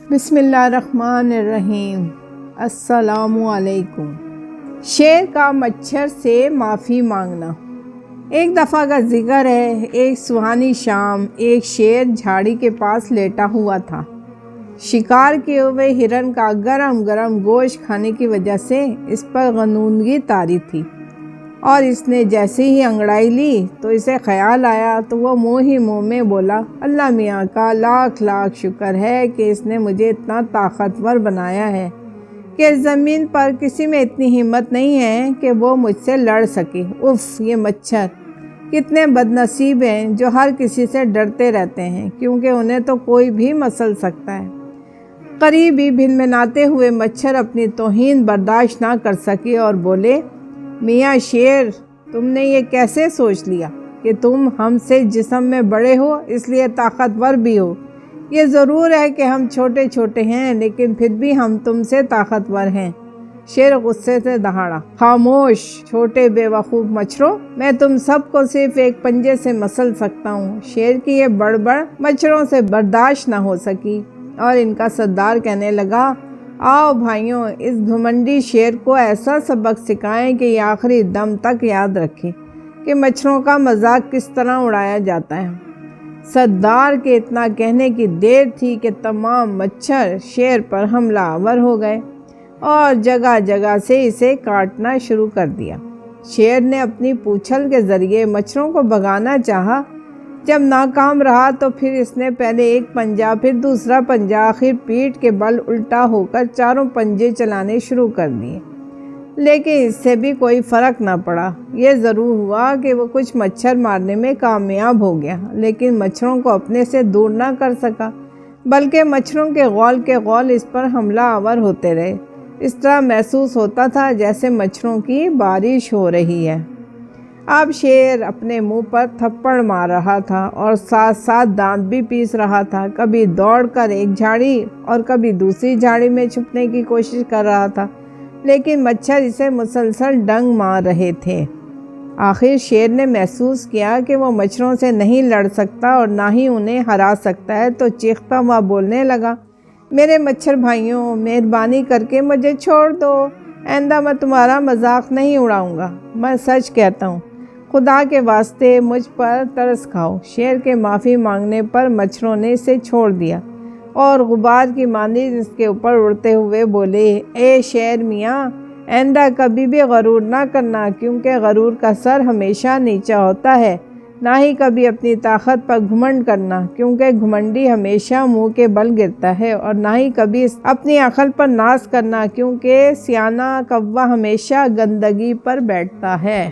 بسم اللہ الرحمن الرحیم۔ السلام علیکم۔ شیر کا مچھر سے معافی مانگنا۔ ایک دفعہ کا ذکر ہے، ایک سہانی شام ایک شیر جھاڑی کے پاس لیٹا ہوا تھا۔ شکار کیے ہوئے ہرن کا گرم گرم گوشت کھانے کی وجہ سے اس پر غنودگی طاری تھی، اور اس نے جیسے ہی انگڑائی لی تو اسے خیال آیا تو وہ منہ ہی منہ میں بولا، اللہ میاں کا لاکھ لاکھ شکر ہے کہ اس نے مجھے اتنا طاقتور بنایا ہے کہ زمین پر کسی میں اتنی ہمت نہیں ہے کہ وہ مجھ سے لڑ سکے۔ اف، یہ مچھر کتنے بد نصیب ہیں جو ہر کسی سے ڈرتے رہتے ہیں، کیونکہ انہیں تو کوئی بھی مسل سکتا ہے۔ قریب ہی بھنبھناتے ہوئے مچھر اپنی توہین برداشت نہ کر سکے اور بولے، میاں شیر، تم نے یہ کیسے سوچ لیا کہ تم ہم سے جسم میں بڑے ہو، اس لیے طاقتور بھی ہو؟ یہ ضرور ہے کہ ہم چھوٹے چھوٹے ہیں، لیکن پھر بھی ہم تم سے طاقتور ہیں۔ شیر غصے سے دہاڑا، خاموش چھوٹے بے وقوف مچھروں، میں تم سب کو صرف ایک پنجے سے مسل سکتا ہوں۔ شیر کی یہ بڑبڑ مچھروں سے برداشت نہ ہو سکی، اور ان کا سردار کہنے لگا، آؤ بھائیوں، اس گھمنڈی شیر کو ایسا سبق سکھائیں کہ یہ آخری دم تک یاد رکھے کہ مچھروں کا مذاق کس طرح اڑایا جاتا ہے۔ سردار کے اتنا کہنے کی دیر تھی کہ تمام مچھر شیر پر حملہ آور ہو گئے اور جگہ جگہ سے اسے کاٹنا شروع کر دیا۔ شیر نے اپنی پونچھل کے ذریعے مچھروں کو بھگانا چاہا، جب ناکام رہا تو پھر اس نے پہلے ایک پنجہ پھر دوسرا پنجہ، آخر پیٹھ کے بل الٹا ہو کر چاروں پنجے چلانے شروع کر دیے، لیکن اس سے بھی کوئی فرق نہ پڑا۔ یہ ضرور ہوا کہ وہ کچھ مچھر مارنے میں کامیاب ہو گیا، لیکن مچھروں کو اپنے سے دور نہ کر سکا، بلکہ مچھروں کے غول کے غول اس پر حملہ آور ہوتے رہے۔ اس طرح محسوس ہوتا تھا جیسے مچھروں کی بارش ہو رہی ہے۔ اب شیر اپنے منہ پر تھپڑ مار رہا تھا اور ساتھ ساتھ دانت بھی پیس رہا تھا، کبھی دوڑ کر ایک جھاڑی اور کبھی دوسری جھاڑی میں چھپنے کی کوشش کر رہا تھا، لیکن مچھر اسے مسلسل ڈنگ مار رہے تھے۔ آخر شیر نے محسوس کیا کہ وہ مچھروں سے نہیں لڑ سکتا اور نہ ہی انہیں ہرا سکتا ہے، تو چیختا ہوا بولنے لگا، میرے مچھر بھائیوں، مہربانی کر کے مجھے چھوڑ دو، آئندہ میں تمہارا مذاق نہیں اڑاؤں گا۔ میں سچ کہتا ہوں، خدا کے واسطے مجھ پر ترس کھاؤ۔ شیر کے معافی مانگنے پر مچھروں نے اسے چھوڑ دیا اور غبار کی مانند اس کے اوپر اڑتے ہوئے بولے، اے شیر میاں، آئندہ کبھی بھی غرور نہ کرنا، کیونکہ غرور کا سر ہمیشہ نیچا ہوتا ہے۔ نہ ہی کبھی اپنی طاقت پر گھمنڈ کرنا، کیونکہ گھمنڈی ہمیشہ منہ کے بل گرتا ہے، اور نہ ہی کبھی اپنی عقل پر ناز کرنا، کیونکہ سیانہ کوا ہمیشہ گندگی پر بیٹھتا ہے۔